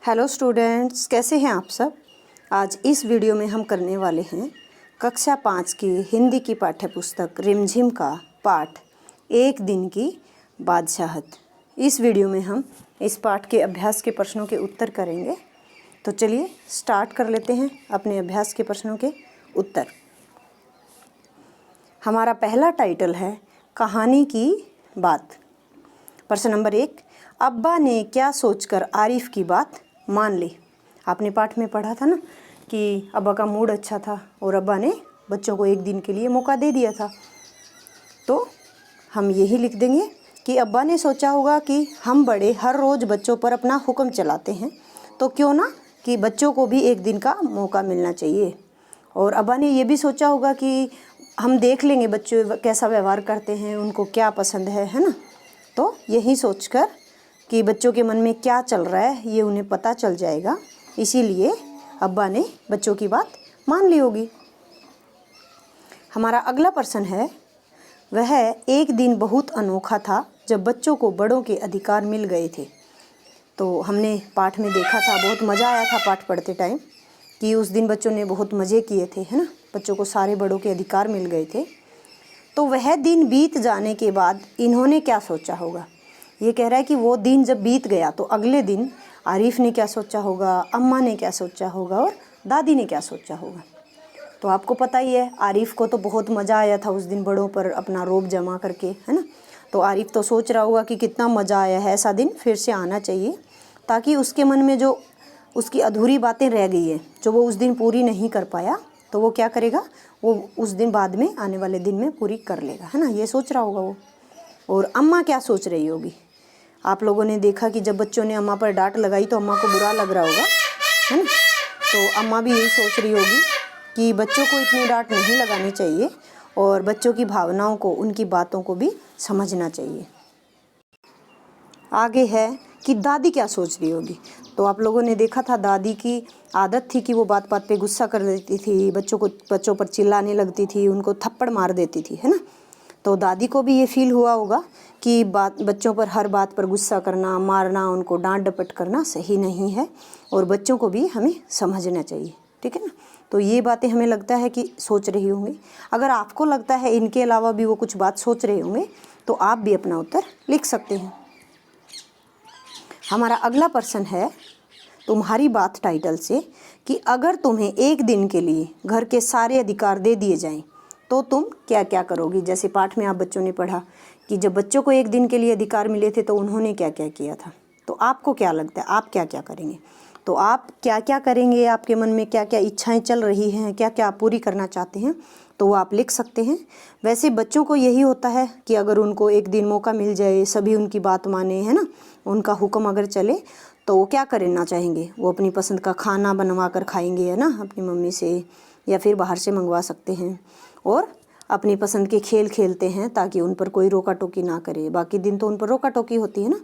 Hello students, कैसे हैं आप सब। आज इस वीडियो में हम करने वाले हैं कक्षा 5 की हिंदी की पाठ्य पुस्तक रिमझिम का पाठ एक दिन की बादशाहत। इस वीडियो में हम इस पाठ के अभ्यास के प्रश्नों के उत्तर करेंगे। तो चलिए स्टार्ट कर लेते हैं अपने अभ्यास के प्रश्नों के उत्तर। हमारा पहला टाइटल है कहानी की बात। प्रश्न नंबर 1, अब्बा ने क्या सोचकर आरिफ की बात मान ली। आपने पाठ में पढ़ा था ना कि अब्बा का मूड अच्छा था और अब्बा ने बच्चों को एक दिन के लिए मौका दे दिया था। तो हम यही लिख देंगे कि अब्बा ने सोचा होगा कि हम बड़े हर रोज़ बच्चों पर अपना हुक्म चलाते हैं, तो क्यों ना कि बच्चों को भी एक दिन का मौका मिलना चाहिए। और अब्बा ने ये भी सोचा होगा कि हम देख लेंगे बच्चे कैसा व्यवहार करते हैं, उनको क्या पसंद है ना। तो यही सोचकर कि बच्चों के मन में क्या चल रहा है ये उन्हें पता चल जाएगा, इसीलिए अब्बा ने बच्चों की बात मान ली होगी। हमारा अगला प्रश्न है, वह एक दिन बहुत अनोखा था जब बच्चों को बड़ों के अधिकार मिल गए थे। तो हमने पाठ में देखा था, बहुत मज़ा आया था पाठ पढ़ते टाइम कि उस दिन बच्चों ने बहुत मज़े किए थे, है ना। बच्चों को सारे बड़ों के अधिकार मिल गए थे। तो वह दिन बीत जाने के बाद इन्होंने क्या सोचा होगा। ये कह रहा है कि वो दिन जब बीत गया तो अगले दिन आरिफ ने क्या सोचा होगा, अम्मा ने क्या सोचा होगा और दादी ने क्या सोचा होगा। तो आपको पता ही है, आरिफ को तो बहुत मज़ा आया था उस दिन बड़ों पर अपना रोब जमा करके, है ना। तो आरिफ तो सोच रहा होगा कि कितना मज़ा आया है, ऐसा दिन फिर से आना चाहिए, ताकि उसके मन में जो उसकी अधूरी बातें रह गई है, जो वो उस दिन पूरी नहीं कर पाया, तो वो क्या करेगा, वो उस दिन बाद में आने वाले दिन में पूरी कर लेगा, है ना। ये सोच रहा होगा वो। और अम्मा क्या सोच रही होगी। आप लोगों ने देखा कि जब बच्चों ने अम्मा पर डांट लगाई तो अम्मा को बुरा लग रहा होगा, है ना। तो अम्मा भी यही सोच रही होगी कि बच्चों को इतनी डांट नहीं लगानी चाहिए और बच्चों की भावनाओं को, उनकी बातों को भी समझना चाहिए। आगे है कि दादी क्या सोच रही होगी। तो आप लोगों ने देखा था दादी की आदत थी कि वो बात बात पे गुस्सा कर देती थी, बच्चों पर चिल्लाने लगती थी, उनको थप्पड़ मार देती थी, है ना। तो दादी को भी ये फील हुआ होगा कि बच्चों पर हर बात पर गुस्सा करना, मारना, उनको डांट डपट करना सही नहीं है और बच्चों को भी हमें समझना चाहिए, ठीक है ना। तो ये बातें हमें लगता है कि सोच रही होंगी। अगर आपको लगता है इनके अलावा भी वो कुछ बात सोच रहे होंगे तो आप भी अपना उत्तर लिख सकते हैं। हमारा अगला प्रश्न है तुम्हारी बात टाइटल से कि अगर तुम्हें एक दिन के लिए घर के सारे अधिकार दे दिए जाएं तो तुम क्या क्या करोगी। जैसे पाठ में आप बच्चों ने पढ़ा कि जब बच्चों को एक दिन के लिए अधिकार मिले थे तो उन्होंने क्या क्या किया था। तो आपको क्या लगता है आप क्या क्या करेंगे। तो आप क्या क्या करेंगे, आपके मन में क्या क्या इच्छाएं चल रही हैं, क्या क्या आप पूरी करना चाहते हैं, तो वो आप लिख सकते हैं। वैसे बच्चों को यही होता है कि अगर उनको एक दिन मौका मिल जाए, सभी उनकी बात माने, है ना, उनका हुक्म अगर चले, तो वो क्या करना चाहेंगे, वो अपनी पसंद का खाना बनवा कर खाएंगे, है ना, अपनी मम्मी से, या फिर बाहर से मंगवा सकते हैं। और अपनी पसंद के खेल खेलते हैं ताकि उन पर कोई रोका टोकी ना करे। बाकी दिन तो उन पर रोका टोकी होती है ना,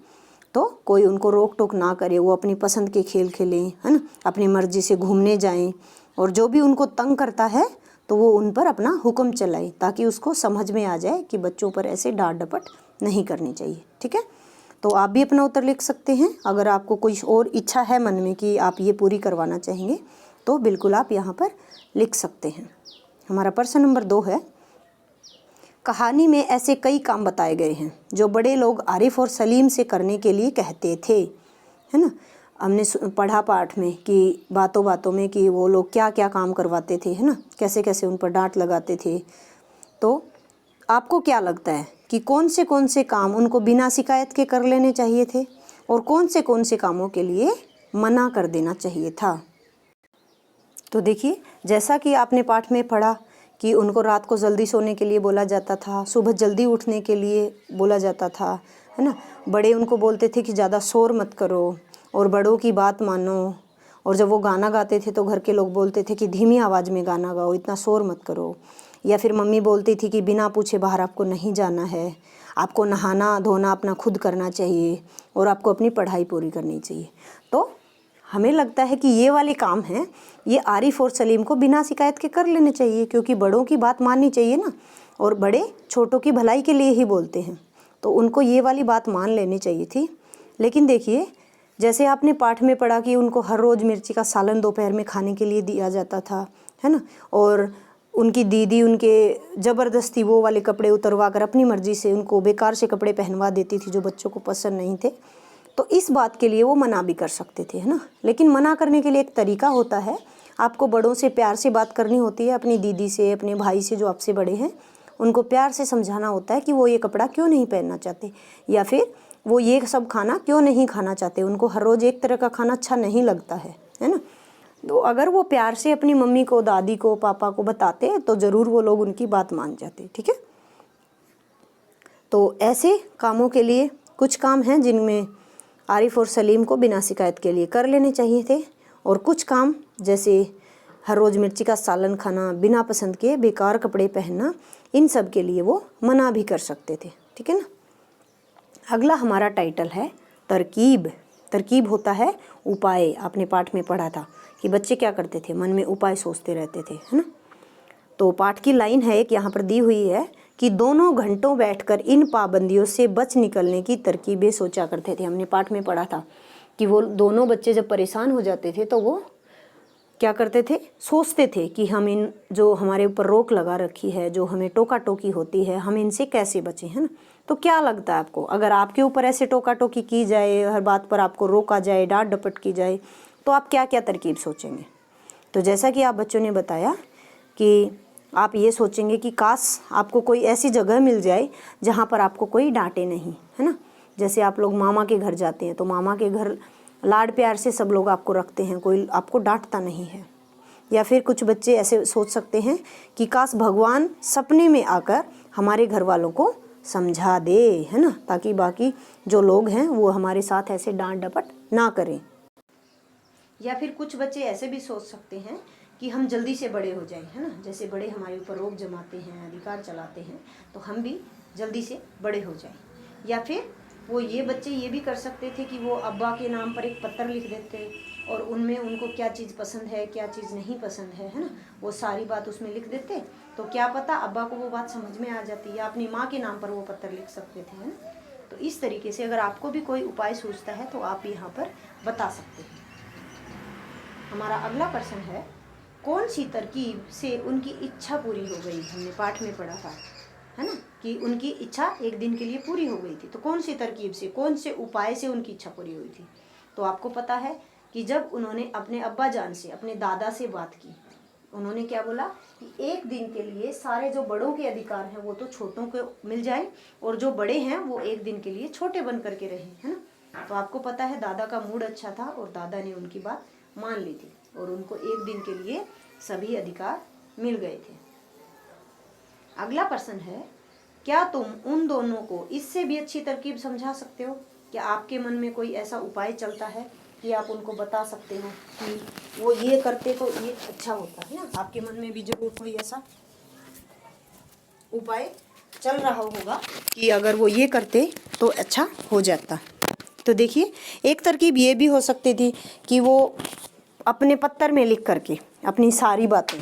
तो कोई उनको रोक टोक ना करे, वो अपनी पसंद के खेल खेलें, है ना, अपनी मर्जी से घूमने जाएं। और जो भी उनको तंग करता है तो वो उन पर अपना हुक्म चलाए, ताकि उसको समझ में आ जाए कि बच्चों पर ऐसे डांट डपट नहीं करनी चाहिए, ठीक है। तो आप भी अपना उत्तर लिख सकते हैं। अगर आपको कोई और इच्छा है मन में कि आप ये पूरी करवाना चाहेंगे तो बिल्कुल आप यहाँ पर लिख सकते हैं। हमारा प्रश्न नंबर 2 है, कहानी में ऐसे कई काम बताए गए हैं जो बड़े लोग आरिफ और सलीम से करने के लिए कहते थे, है ना। हमने पढ़ा पाठ में कि बातों बातों में कि वो लोग क्या क्या काम करवाते थे, है ना, कैसे कैसे उन पर डांट लगाते थे। तो आपको क्या लगता है कि कौन से काम उनको बिना शिकायत के कर लेने चाहिए थे और कौन से कामों के लिए मना कर देना चाहिए था। तो देखिए, जैसा कि आपने पाठ में पढ़ा कि उनको रात को जल्दी सोने के लिए बोला जाता था, सुबह जल्दी उठने के लिए बोला जाता था, है ना। बड़े उनको बोलते थे कि ज़्यादा शोर मत करो और बड़ों की बात मानो। और जब वो गाना गाते थे तो घर के लोग बोलते थे कि धीमी आवाज़ में गाना गाओ, इतना शोर मत करो। या फिर मम्मी बोलती थी कि बिना पूछे बाहर आपको नहीं जाना है, आपको नहाना धोना अपना खुद करना चाहिए और आपको अपनी पढ़ाई पूरी करनी चाहिए। तो हमें लगता है कि ये वाले काम हैं, ये आरिफ और सलीम को बिना शिकायत के कर लेने चाहिए, क्योंकि बड़ों की बात माननी चाहिए ना, और बड़े छोटों की भलाई के लिए ही बोलते हैं, तो उनको ये वाली बात मान लेनी चाहिए थी। लेकिन देखिए, जैसे आपने पाठ में पढ़ा कि उनको हर रोज़ मिर्ची का सालन दोपहर में खाने के लिए दिया जाता था, है ना। और उनकी दीदी उनके ज़बरदस्ती वो वाले कपड़े उतरवा कर अपनी मर्ज़ी से उनको बेकार से कपड़े पहनवा देती थी जो बच्चों को पसंद नहीं थे। तो इस बात के लिए वो मना भी कर सकते थे, है ना। लेकिन मना करने के लिए एक तरीका होता है, आपको बड़ों से प्यार से बात करनी होती है, अपनी दीदी से, अपने भाई से जो आपसे बड़े हैं, उनको प्यार से समझाना होता है कि वो ये कपड़ा क्यों नहीं पहनना चाहते, या फिर वो ये सब खाना क्यों नहीं खाना चाहते, उनको हर रोज़ एक तरह का खाना अच्छा नहीं लगता है ना। तो अगर वो प्यार से अपनी मम्मी को, दादी को, पापा को बताते तो ज़रूर वो लोग उनकी बात मान जाते, ठीक है। तो ऐसे कामों के लिए कुछ काम हैं जिनमें आरिफ और सलीम को बिना शिकायत के लिए कर लेने चाहिए थे, और कुछ काम जैसे हर रोज़ मिर्ची का सालन खाना, बिना पसंद के बेकार कपड़े पहनना, इन सब के लिए वो मना भी कर सकते थे, ठीक है ना। अगला हमारा टाइटल है तरकीब। तरकीब होता है उपाय। आपने पाठ में पढ़ा था कि बच्चे क्या करते थे, मन में उपाय सोचते रहते थे, है ना। तो पाठ की लाइन है एक यहाँ पर दी हुई है कि दोनों घंटों बैठकर इन पाबंदियों से बच निकलने की तरकीबें सोचा करते थे। हमने पाठ में पढ़ा था कि वो दोनों बच्चे जब परेशान हो जाते थे तो वो क्या करते थे, सोचते थे कि हम इन जो हमारे ऊपर रोक लगा रखी है, जो हमें टोका टोकी होती है, हम इनसे कैसे बचें, है ना। तो क्या लगता है आपको, अगर आपके ऊपर ऐसे टोका टोकी की जाए, हर बात पर आपको रोका जाए, डांट डपट की जाए, तो आप क्या क्या तरकीब सोचेंगे। तो जैसा कि आप बच्चों ने बताया कि आप ये सोचेंगे कि काश आपको कोई ऐसी जगह मिल जाए जहाँ पर आपको कोई डांटे नहीं, है ना। जैसे आप लोग मामा के घर जाते हैं तो मामा के घर लाड प्यार से सब लोग आपको रखते हैं, कोई आपको डांटता नहीं है। या फिर कुछ बच्चे ऐसे सोच सकते हैं कि काश भगवान सपने में आकर हमारे घर वालों को समझा दे, है ना, ताकि बाकी जो लोग हैं वो हमारे साथ ऐसे डांट डपट ना करें। या फिर कुछ बच्चे ऐसे भी सोच सकते हैं कि हम जल्दी से बड़े हो जाएं, है ना। जैसे बड़े हमारे ऊपर रोक जमाते हैं, अधिकार चलाते हैं, तो हम भी जल्दी से बड़े हो जाएं। या फिर वो ये बच्चे ये भी कर सकते थे कि वो अब्बा के नाम पर एक पत्र लिख देते और उनमें उनको क्या चीज़ पसंद है, क्या चीज़ नहीं पसंद है ना, वो सारी बात उसमें लिख देते। तो क्या पता अब्बा को वो बात समझ में आ जाती, या अपनी माँ के नाम पर वो पत्र लिख सकते थे, है ना। तो इस तरीके से अगर आपको भी कोई उपाय सूझता है तो आप यहाँ पर बता सकते हैं। हमारा अगला प्रश्न है, कौन सी तरकीब से उनकी इच्छा पूरी हो गई। हमने पाठ में पढ़ा था, है ना, कि उनकी इच्छा एक दिन के लिए पूरी हो गई थी। तो कौन सी तरकीब से, कौन से उपाय से उनकी इच्छा पूरी हुई थी। तो आपको पता है कि जब उन्होंने अपने अब्बा जान से, अपने दादा से बात की, उन्होंने क्या बोला कि एक दिन के लिए सारे जो बड़ों के अधिकार हैं वो तो छोटों को मिल जाए, और जो बड़े हैं वो एक दिन के लिए छोटे बन करके रहे, है ना। तो आपको पता है दादा का मूड अच्छा था और दादा ने उनकी बात मान ली थी और उनको एक दिन के लिए सभी अधिकार मिल गए थे। अगला प्रश्न है, क्या तुम उन दोनों को इससे भी अच्छी तरकीब समझा सकते हो। क्या आपके मन में कोई ऐसा उपाय चलता है कि आप उनको बता सकते हो कि वो ये करते तो ये अच्छा होता है ना। आपके मन में भी जरूर कोई ऐसा उपाय चल रहा होगा कि अगर वो ये करते तो अच्छा हो जाता। तो देखिए, एक तरकीब ये भी हो सकती थी कि वो अपने पत्तर में लिख करके अपनी सारी बातें,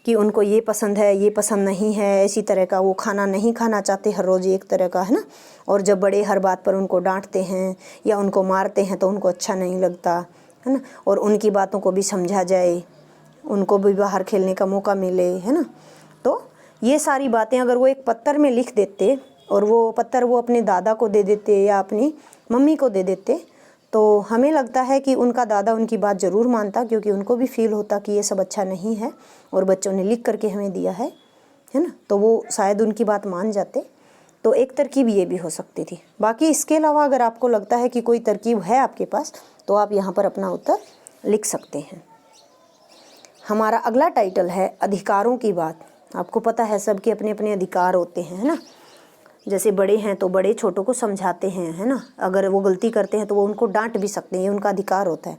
कि उनको ये पसंद है, ये पसंद नहीं है, ऐसी तरह का वो खाना नहीं खाना चाहते हर रोज़ एक तरह का, है ना। और जब बड़े हर बात पर उनको डांटते हैं या उनको मारते हैं तो उनको अच्छा नहीं लगता, है ना। और उनकी बातों को भी समझा जाए, उनको भी बाहर खेलने का मौका मिले, है ना। तो ये सारी बातें अगर वो एक पत्तर में लिख देते और वो पत्तर वो अपने दादा को दे देते या अपनी मम्मी को दे देते, तो हमें लगता है कि उनका दादा उनकी बात ज़रूर मानता, क्योंकि उनको भी फील होता कि ये सब अच्छा नहीं है और बच्चों ने लिख करके हमें दिया है ना। तो वो शायद उनकी बात मान जाते। तो एक तरकीब ये भी हो सकती थी। बाकी इसके अलावा अगर आपको लगता है कि कोई तरकीब है आपके पास तो आप यहाँ पर अपना उत्तर लिख सकते हैं। हमारा अगला टाइटल है अधिकारों की बात। आपको पता है सबके अपने अपने अधिकार होते हैं, है ना। जैसे बड़े हैं तो बड़े छोटों को समझाते हैं, है ना। अगर वो गलती करते हैं तो वो उनको डांट भी सकते हैं, ये उनका अधिकार होता है।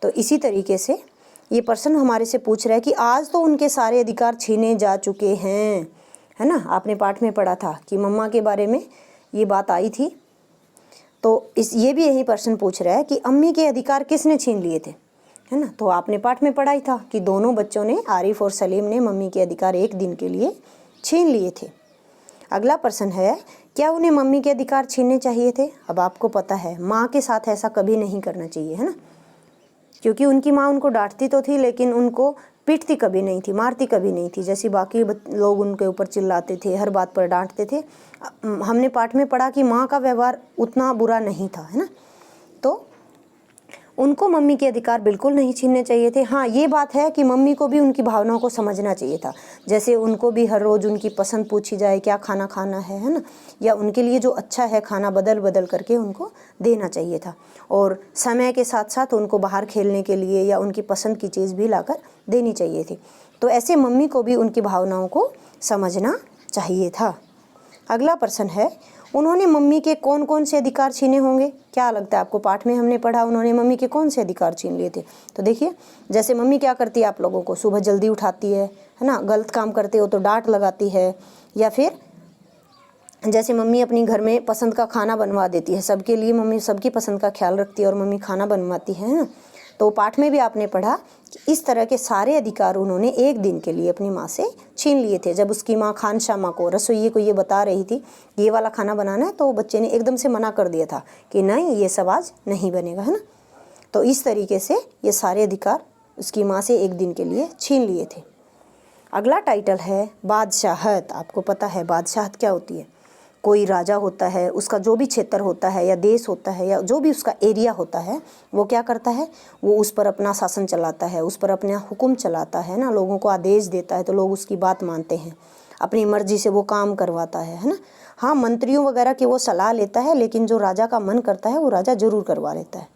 तो इसी तरीके से ये प्रश्न हमारे से पूछ रहा है कि आज तो उनके सारे अधिकार छीने जा चुके हैं, है ना। आपने पाठ में पढ़ा था कि मम्मा के बारे में ये बात आई थी। तो ये भी यही प्रश्न पूछ रहा है कि अम्मी के अधिकार किसने छीन लिए थे, है ना। तो आपने पाठ में पढ़ा ही था कि दोनों बच्चों ने, आरिफ और सलीम ने, मम्मी के अधिकार एक दिन के लिए छीन लिए थे। अगला प्रश्न है क्या उन्हें मम्मी के अधिकार छीनने चाहिए थे? अब आपको पता है माँ के साथ ऐसा कभी नहीं करना चाहिए, है ना, क्योंकि उनकी माँ उनको डांटती तो थी लेकिन उनको पीटती कभी नहीं थी, मारती कभी नहीं थी। जैसे बाकी लोग उनके ऊपर चिल्लाते थे, हर बात पर डांटते थे। हमने पाठ में पढ़ा कि माँ का व्यवहार उतना बुरा नहीं था, है ना। तो उनको मम्मी के अधिकार बिल्कुल नहीं छीनने चाहिए थे। हाँ, ये बात है कि मम्मी को भी उनकी भावनाओं को समझना चाहिए था। जैसे उनको भी हर रोज़ उनकी पसंद पूछी जाए, क्या खाना खाना है ना, या उनके लिए जो अच्छा है खाना बदल बदल करके उनको देना चाहिए था। और समय के साथ साथ उनको बाहर खेलने के लिए या उनकी पसंद की चीज़ भी लाकर देनी चाहिए थी। तो ऐसे मम्मी को भी उनकी भावनाओं को समझना चाहिए था। अगला प्रश्न है, उन्होंने मम्मी के कौन कौन से अधिकार छीने होंगे? क्या लगता है आपको? पाठ में हमने पढ़ा उन्होंने मम्मी के कौन से अधिकार छीन लिए थे। तो देखिए, जैसे मम्मी क्या करती है आप लोगों को, सुबह जल्दी उठाती है ना, गलत काम करते हो तो डांट लगाती है, या फिर जैसे मम्मी अपनी घर में पसंद का खाना बनवा देती है सबके लिए, मम्मी सबकी पसंद का ख्याल रखती है और मम्मी खाना बनवाती है ना। तो पाठ में भी आपने पढ़ा कि इस तरह के सारे अधिकार उन्होंने एक दिन के लिए अपनी माँ से छीन लिए थे। जब उसकी माँ खानशामा को, रसोइये को ये बता रही थी कि ये वाला खाना बनाना है, तो बच्चे ने एकदम से मना कर दिया था कि नहीं, ये सब आज नहीं बनेगा, है ना। तो इस तरीके से ये सारे अधिकार उसकी माँ से एक दिन के लिए छीन लिए थे। अगला टाइटल है बादशाहत। आपको पता है बादशाहत क्या होती है? कोई राजा होता है, उसका जो भी क्षेत्र होता है या देश होता है या जो भी उसका एरिया होता है, वो क्या करता है, वो उस पर अपना शासन चलाता है, उस पर अपना हुक्म चलाता है ना, लोगों को आदेश देता है तो लोग उसकी बात मानते हैं, अपनी मर्जी से वो काम करवाता है ना। हाँ, मंत्रियों वगैरह की वो सलाह लेता है, लेकिन जो राजा का मन करता है वो राजा जरूर करवा लेता है।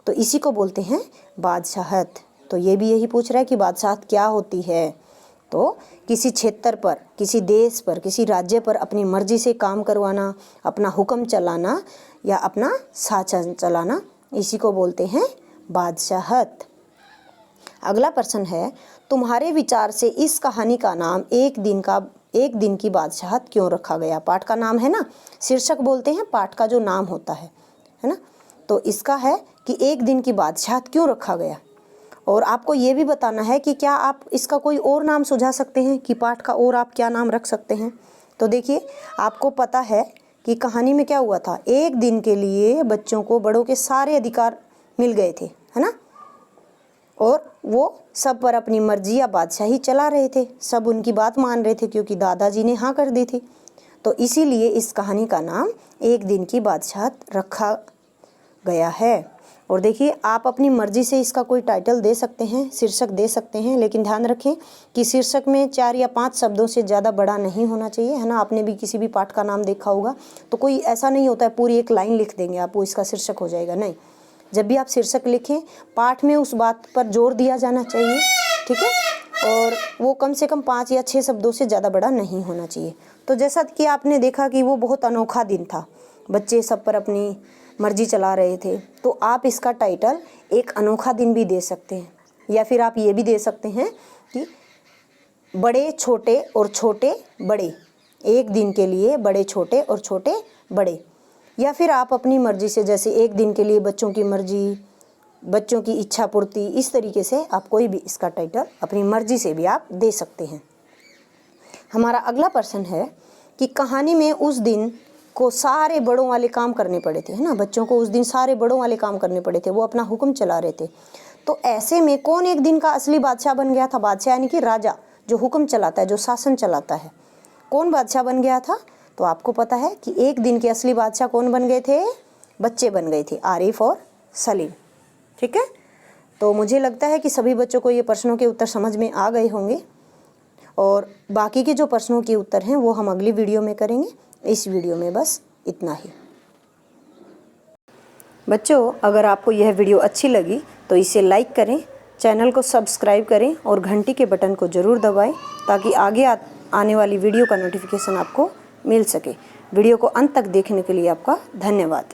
तो इसी को बोलते हैं बादशाहत। तो ये भी यही पूछ रहा है कि बादशाहत क्या होती है। तो किसी क्षेत्र पर, किसी देश पर, किसी राज्य पर अपनी मर्जी से काम करवाना, अपना हुक्म चलाना या अपना शासन चलाना, इसी को बोलते हैं बादशाहत। अगला प्रश्न है, तुम्हारे विचार से इस कहानी का नाम एक दिन की बादशाहत क्यों रखा गया? पाठ का नाम है ना, शीर्षक बोलते हैं पाठ का जो नाम होता है ना। तो इसका है कि एक दिन की बादशाहत क्यों रखा गया। और आपको ये भी बताना है कि क्या आप इसका कोई और नाम सुझा सकते हैं कि पाठ का और आप क्या नाम रख सकते हैं। तो देखिए, आपको पता है कि कहानी में क्या हुआ था, एक दिन के लिए बच्चों को बड़ों के सारे अधिकार मिल गए थे, है ना, और वो सब पर अपनी मर्जी या बादशाही चला रहे थे, सब उनकी बात मान रहे थे क्योंकि दादाजी ने हाँ कर दी थी। तो इसीलिए इस कहानी का नाम एक दिन की बादशाहत रखा गया है। और देखिए, आप अपनी मर्जी से इसका कोई टाइटल दे सकते हैं, शीर्षक दे सकते हैं, लेकिन ध्यान रखें कि शीर्षक में 4 या 5 शब्दों से ज़्यादा बड़ा नहीं होना चाहिए, है ना। आपने भी किसी भी पाठ का नाम देखा होगा तो कोई ऐसा नहीं होता है पूरी एक लाइन लिख देंगे आप, वो इसका शीर्षक हो जाएगा, नहीं। जब भी आप शीर्षक लिखें, पाठ में उस बात पर जोर दिया जाना चाहिए, ठीक है, और वो कम से कम 5 या 6 शब्दों से ज़्यादा बड़ा नहीं होना चाहिए। तो जैसा कि आपने देखा कि वो बहुत अनोखा दिन था, बच्चे सब पर अपनी मर्जी चला रहे थे, तो आप इसका टाइटल एक अनोखा दिन भी दे सकते हैं, या फिर आप ये भी दे सकते हैं कि बड़े छोटे और छोटे बड़े, एक दिन के लिए बड़े छोटे और छोटे बड़े, या फिर आप अपनी मर्जी से, जैसे एक दिन के लिए बच्चों की मर्जी, बच्चों की इच्छा पूर्ति, इस तरीके से आप कोई भी इसका टाइटल अपनी मर्जी से भी आप दे सकते हैं। हमारा अगला प्रश्न है कि कहानी में उस दिन को सारे बड़ों वाले काम करने पड़े थे, है ना, बच्चों को उस दिन सारे बड़ों वाले काम करने पड़े थे, वो अपना हुक्म चला रहे थे। तो ऐसे में कौन एक दिन का असली बादशाह बन गया था? बादशाह यानी कि राजा, जो हुक्म चलाता है, जो शासन चलाता है, कौन बादशाह बन गया था? तो आपको पता है कि एक दिन के असली बादशाह कौन बन गए थे? बच्चे बन गए थे, आरिफ और सलीम, ठीक है। तो मुझे लगता है कि सभी बच्चों को ये प्रश्नों के उत्तर समझ में आ गए होंगे, और बाकी के जो प्रश्नों के उत्तर हैं वो हम अगली वीडियो में करेंगे। इस वीडियो में बस इतना ही। बच्चों, अगर आपको यह वीडियो अच्छी लगी तो इसे लाइक करें, चैनल को सब्सक्राइब करें और घंटी के बटन को ज़रूर दबाएं ताकि आगे आने वाली वीडियो का नोटिफिकेशन आपको मिल सके। वीडियो को अंत तक देखने के लिए आपका धन्यवाद।